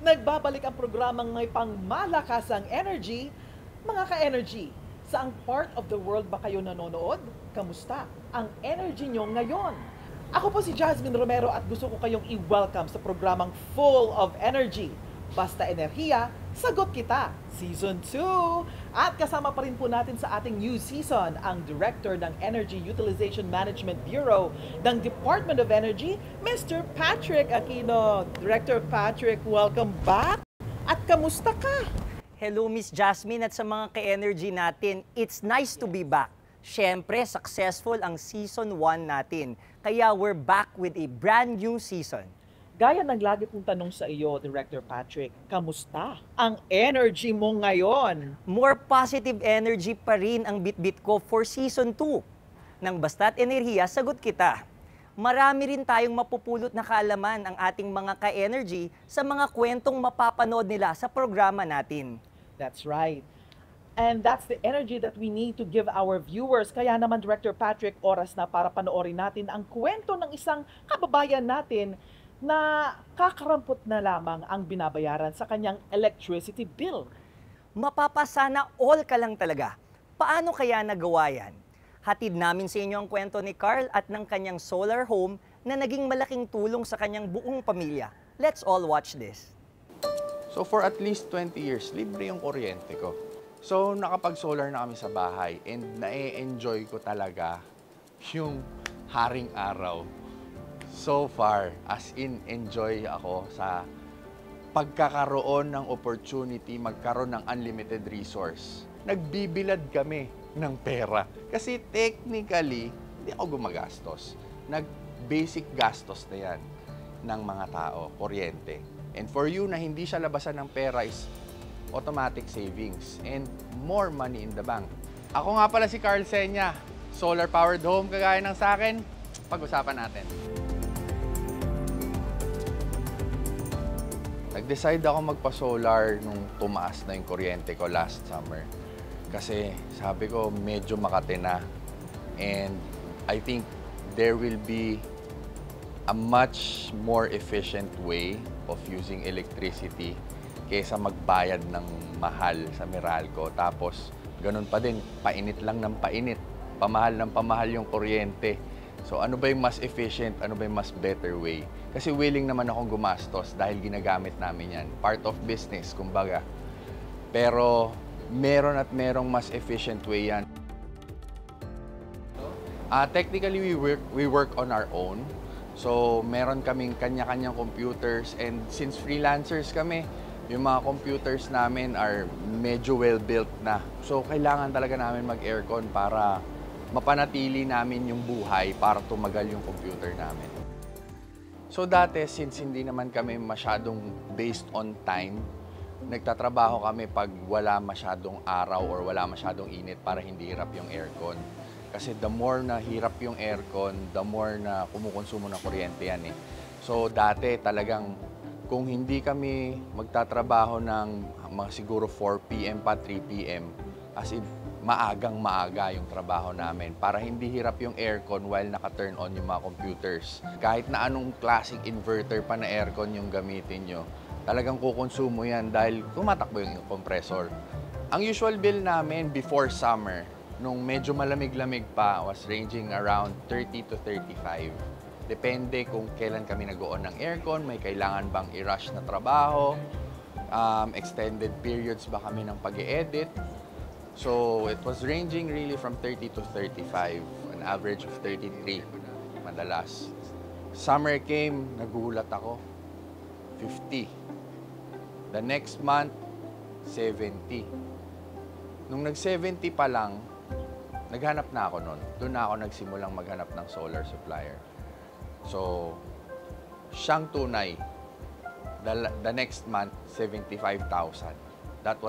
Nagbabalik ang programang may pangmalakasang energy. Mga ka-energy, saang part of the world ba kayo nanonood? Kamusta ang energy nyo ngayon? Ako po si Jasmine Romero at gusto ko kayong i-welcome sa programang Full of Energy. Basta enerhiya, sagot kita, Season 2. At kasama pa rin po natin sa ating new season ang Director ng Energy Utilization Management Bureau ng Department of Energy, Mr. Patrick Aquino. Director Patrick, welcome back! At kamusta ka? Hello, Miss Jasmine, at sa mga ka-energy natin, it's nice to be back. Siyempre, successful ang Season 1 natin. Kaya we're back with a brand new season. Gaya ng lagi kong tanong sa iyo, Director Patrick, kamusta ang energy mo ngayon? More positive energy pa rin ang bitbit ko for Season 2. Nang basta't enerhiya, sagot kita. Marami rin tayong mapupulot na kaalaman ang ating mga ka-energy sa mga kwentong mapapanood nila sa programa natin. That's right. And that's the energy that we need to give our viewers. Kaya naman, Director Patrick, oras na para panoorin natin ang kwento ng isang kababayan natin na kakarampot na lamang ang binabayaran sa kanyang electricity bill. Mapapasana all ka lang talaga. Paano kaya nagawa yan? Hatid namin sa inyo ang kwento ni Carl at ng kanyang solar home na naging malaking tulong sa kanyang buong pamilya. Let's all watch this. So for at least 20 years, libre yung kuryente ko. So nakapag-solar na kami sa bahay and na-enjoy ko talaga yung haring araw. So far, as in enjoy ako sa pagkakaroon ng opportunity, magkaroon ng unlimited resource. Nagbibilad kami ng pera. Kasi technically, hindi ako gumagastos. Nag-basic gastos na yan ng mga tao, kuryente. And for you na hindi siya labasan ng pera is automatic savings and more money in the bank. Ako nga pala si Carl Senya, solar-powered home kagaya ng sa akin. Pag-usapan natin. Nag-decide ako magpa-solar nung tumaas na yung kuryente ko last summer. Kasi sabi ko medyo makati na. And I think there will be a much more efficient way of using electricity kaysa magbayad ng mahal sa Meralco. Tapos ganun pa din, painit lang ng painit. Pamahal ng pamahal yung kuryente. So ano ba yung mas efficient, ano ba yung mas better way? Kasi willing naman akong gumastos dahil ginagamit namin yan. Part of business, kumbaga. Pero meron at merong mas efficient way yan. Technically, we work on our own. So meron kaming kanya-kanyang computers and since freelancers kami, yung mga computers namin are medyo well-built na. So kailangan talaga namin mag-aircon para mapanatili namin yung buhay para tumagal yung computer namin. So dati, since hindi naman kami masyadong based on time, nagtatrabaho kami pag wala masyadong araw or wala masyadong init para hindi hirap yung aircon. Kasi the more na hirap yung aircon, the more na kumukonsumo ng kuryente yan eh. So dati talagang kung hindi kami magtatrabaho ng mga siguro 4 p.m. pa 3 p.m. as in maagang-maaga yung trabaho namin para hindi hirap yung aircon while naka-turn on yung mga computers. Kahit na anong classic inverter pa na aircon yung gamitin nyo, talagang kukonsumo yan dahil tumatakbo yung compressor. Ang usual bill namin before summer, nung medyo malamig-lamig pa, was ranging around 30 to 35. Depende kung kailan kami nag-on ng aircon, may kailangan bang i-rush na trabaho, extended periods ba kami ng pag-e-edit. So it was ranging really from 30 to 35, an average of 33 madalas. Summer came, nagulat ako, 50. The next month, 70. Nung nag-70 pa lang, naghanap na ako nun. Doon na ako nagsimulang maghanap ng solar supplier. So, siyang tunay, the next month, 75,000. That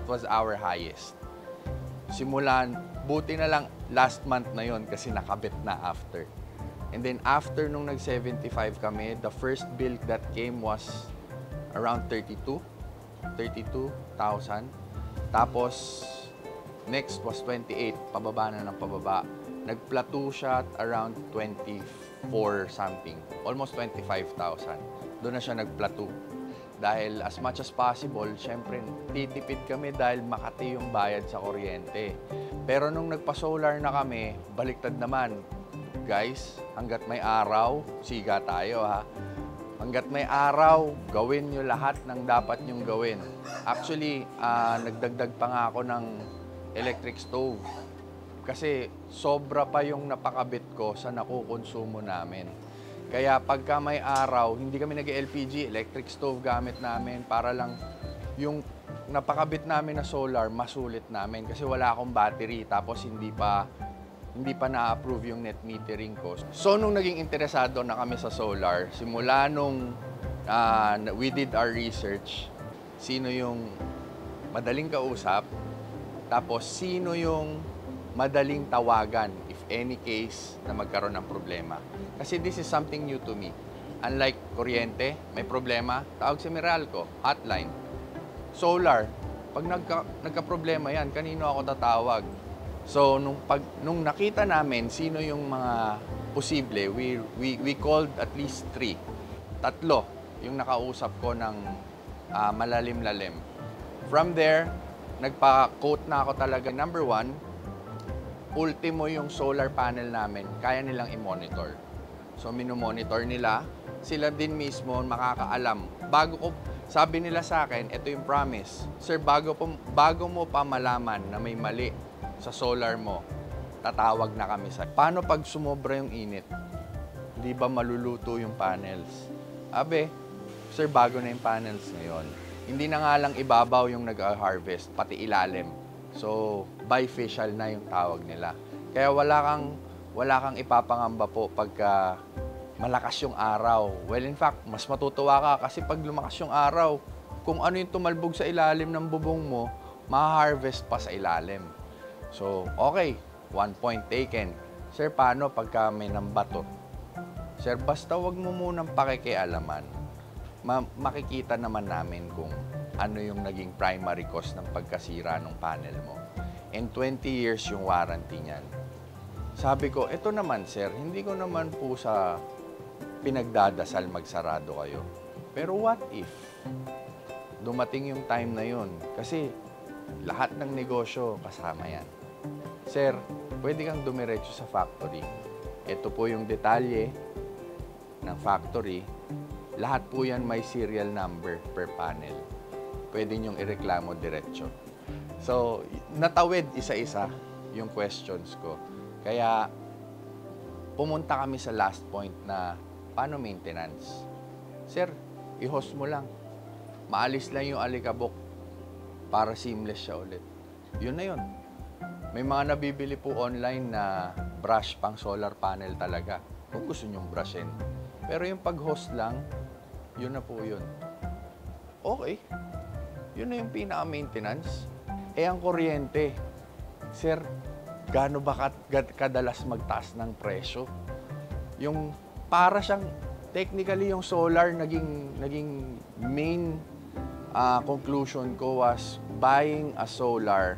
was our highest. Simulan, buti na lang last month na yon kasi nakabit na after. And then after nung nag-75 kami, the first bill that came was around 32,000. Tapos next was 28, pababa na ng pababa. Nag-plateau siya at around 24 something, almost 25,000. Doon na siya nag-plateau. Dahil as much as possible, syempre, titipid kami dahil makati yung bayad sa kuryente. Pero nung nagpa-solar na kami, baliktad naman. Guys, hanggat may araw, siga tayo ha. Hanggat may araw, gawin nyo lahat ng dapat nyong gawin. Actually, nagdagdag pa nga ako ng electric stove. Kasi sobra pa yung napakabit ko sa nakukonsumo namin. Kaya pagka may araw, hindi kami nag-LPG, electric stove gamit namin para lang yung napakabit namin na solar, masulit namin. Kasi wala akong battery, tapos hindi pa na-approve yung net metering ko. So, nung naging interesado na kami sa solar, simula nung we did our research, sino yung madaling kausap, tapos sino yung madaling tawagan if any case na magkaroon ng problema. Kasi this is something new to me. Unlike kuryente, may problema, tawag si Meralco, hotline. Solar, pag nagka-problema yan, kanino ako tatawag? So, nung nakita namin sino yung mga posible, we called at least 3. 3 yung nakausap ko ng malalim-lalim. From there, nagpa-quote na ako talaga. Number 1, ultimo yung solar panel namin, kaya nilang i-monitor. So, minomonitor nila. Sila din mismo makakaalam. Sabi nila sa akin, ito yung promise. Sir, bago mo pa malaman na may mali sa solar mo, tatawag na kami sa. Paano pag sumobra yung init? Di ba maluluto yung panels? Sir, bago na yung panels ngayon. Hindi na nga lang ibabaw yung nag-harvest, pati ilalim. So, bifacial na yung tawag nila. Kaya wala kang ipapangamba po pagka malakas yung araw. Well, in fact, mas matutuwa ka kasi pag lumakas yung araw, kung ano yung tumalbog sa ilalim ng bubong mo, ma-harvest pa sa ilalim. So, okay, 1 point taken. Sir, paano pagka may nambato? Sir, basta wag mo munang pakikialaman. Makikita naman namin kung ano yung naging primary cause ng pagkasira ng panel mo. And 20 years yung warranty niyan. Sabi ko, ito naman sir, hindi ko naman po sa pinagdadasal magsarado kayo. Pero what if dumating yung time na yun? Kasi lahat ng negosyo kasama yan. Sir, pwede kang dumiretso sa factory. Ito po yung detalye ng factory. Lahat po yan may serial number per panel. Pwede nyong ireklamo diretso. So, natawid isa-isa yung questions ko. Kaya, pumunta kami sa last point na, paano maintenance? Sir, i-host mo lang. Maalis lang yung alikabok para seamless siya ulit. Yun na yun. May mga nabibili po online na brush pang solar panel talaga. Kung gusto nyong brushin. Pero yung pag-host lang, yun na po yun. Okay. Yun na yung pinaka-maintenance. Ang kuryente, sir, gaano ba kadalas magtaas ng presyo? Yung para siyang, technically yung solar, naging main conclusion ko was buying a solar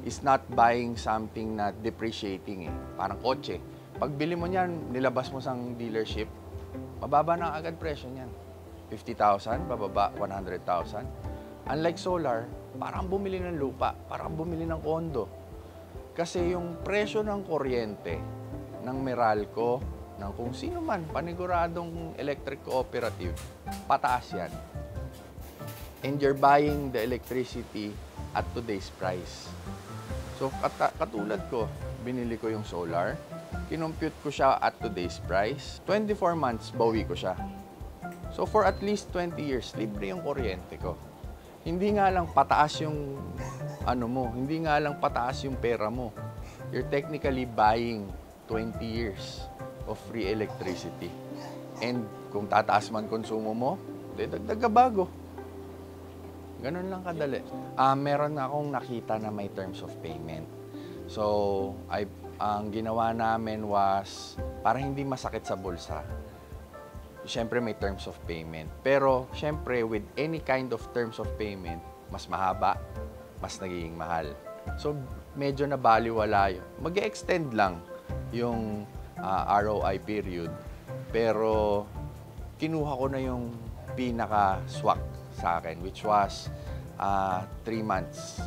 is not buying something na depreciating Parang kotse. Pag bili mo niyan, nilabas mo sa dealership, mababa na agad presyo niyan. 50,000, bababa 100,000. Unlike solar, parang bumili ng lupa, parang bumili ng kondo. Kasi yung presyo ng kuryente, ng Meralco, ng kung sino man, paniguradong electric cooperative, pataas yan. And you're buying the electricity at today's price. So, katulad ko, binili ko yung solar, kinompute ko siya at today's price, 24 months, bawi ko siya. So, for at least 20 years, libre yung kuryente ko. Hindi nga lang pataas yung hindi nga lang pataas yung pera mo. You're technically buying 20 years of free electricity. And kung tataas man konsumo mo, dagdag ka bago. Ganun lang kadali. Meron akong nakita na may terms of payment. So, ang ginawa namin was, para hindi masakit sa bulsa, siyempre may terms of payment. Pero siyempre with any kind of terms of payment, mas mahaba, mas nagiging mahal. So medyo nabaliwala yun. Mag-extend lang yung ROI period. Pero kinuha ko na yung pinaka-swak sa akin, which was 3 months.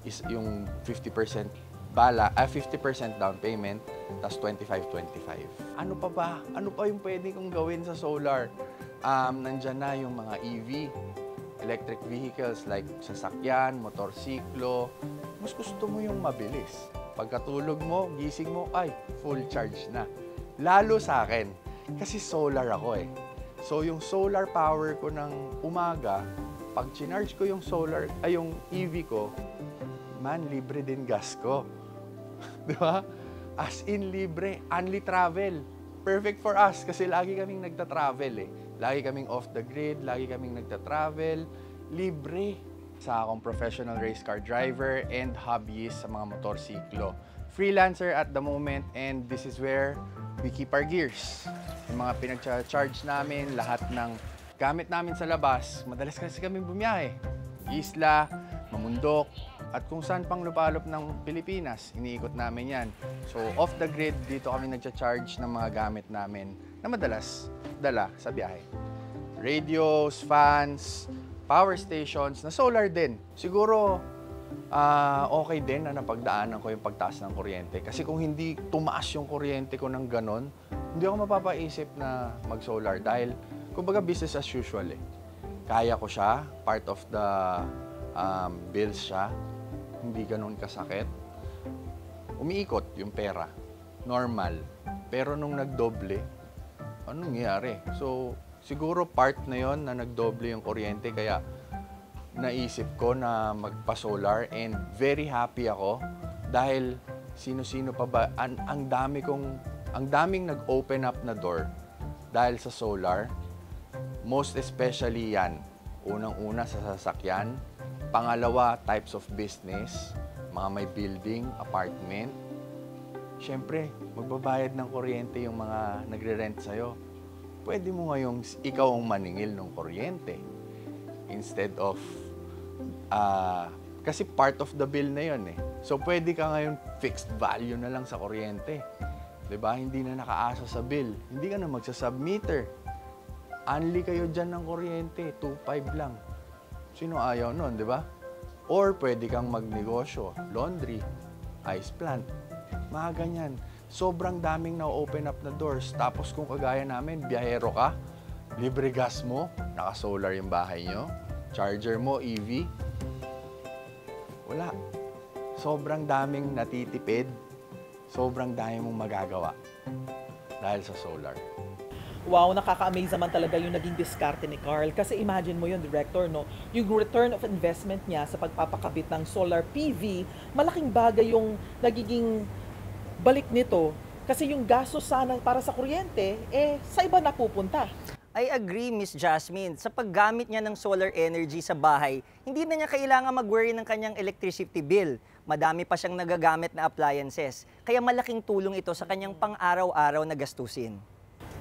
Is yung 50% 50% down payment, tas 25-25. Ano pa ba? Ano pa yung pwede kong gawin sa solar? Nandyan na yung mga EV, electric vehicles like sasakyan, motorsiklo. Mas gusto mo yung mabilis. Pagkatulog mo, gising mo, ay, full charge na. Lalo sa akin, kasi solar ako eh. So yung solar power ko ng umaga, pag chinarge ko yung yung EV ko, man, libre din gas ko. Di ba? As in libre, only travel. Perfect for us kasi lagi kaming nagta-travel eh. Lagi kaming off the grid, lagi kaming nagta-travel, libre. Sa akong professional race car driver and hobbyist sa mga motorsiklo. Freelancer at the moment, and this is where we keep our gears. Yung mga pinag-charge namin, lahat ng gamit namin sa labas, madalas kasi kami bumiyahe. Isla, Mamundok, at kung saan pang lupalop ng Pilipinas, iniikot namin yan. So off the grid, dito kami nagcha-charge ng mga gamit namin na madalas dala sa biyahe. Radios, fans, power stations, na solar din. Siguro, okay din na napagdaanan ko yung pagtaas ng kuryente. Kasi kung hindi tumaas yung kuryente ko ng ganon, hindi ako mapapaisip na mag-solar. Dahil, kumbaga, business as usual eh. Kaya ko siya, part of the bills siya. Hindi ganon kasakit. Umiikot yung pera. Normal. Pero nung nagdoble, anong nangyari? So, siguro part na yon na nagdoble yung kuryente kaya naisip ko na magpa-solar and very happy ako dahil sino-sino pa ba, ang daming nag-open up na door dahil sa solar. Most especially yan, unang-una sa sasakyan, pangalawa types of business, mga may building, apartment. Siyempre, magbabayad ng kuryente yung mga nagre-rent sa'yo. Pwede mo ngayong ikaw ang maningil ng kuryente. Instead of, kasi part of the bill na yun eh. So pwede ka ngayon fixed value na lang sa kuryente. Diba? Hindi na nakaasa sa bill. Hindi ka na magsa-submeter. Only kayo dyan ng kuryente, 2.5 lang. Sino ayaw nun, diba? Or pwede kang magnegosyo, laundry, ice plant, mga ganyan. Sobrang daming na-open up na doors. Tapos kung kagaya namin, biyahero ka, libre gas mo, naka-solar yung bahay nyo, charger mo, EV. Wala. Sobrang daming natitipid, sobrang daming mong magagawa dahil sa solar. Wow, nakaka-amaze naman talaga yung naging diskarte ni Carl. Kasi imagine mo yun, Director, no? Yung return of investment niya sa pagpapakabit ng solar PV, malaking bagay yung nagiging balik nito. Kasi yung gastos sana para sa kuryente, sa iba napupunta. I agree, Miss Jasmine. Sa paggamit niya ng solar energy sa bahay, hindi na niya kailangan mag-worry ng kanyang electricity bill. Madami pa siyang nagagamit na appliances. Kaya malaking tulong ito sa kanyang pang-araw-araw na gastusin.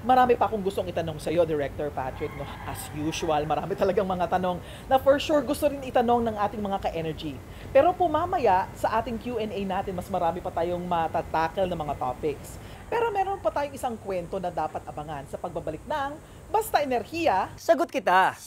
Marami pa akong gustong itanong sa iyo, Director Patrick. No? As usual, marami talagang mga tanong na for sure gusto rin itanong ng ating mga ka-energy. Pero po mamaya, sa ating Q&A natin, mas marami pa tayong matatackle na mga topics. Pero meron pa tayong isang kwento na dapat abangan sa pagbabalik ng Basta Enerhiya. Sagot kita!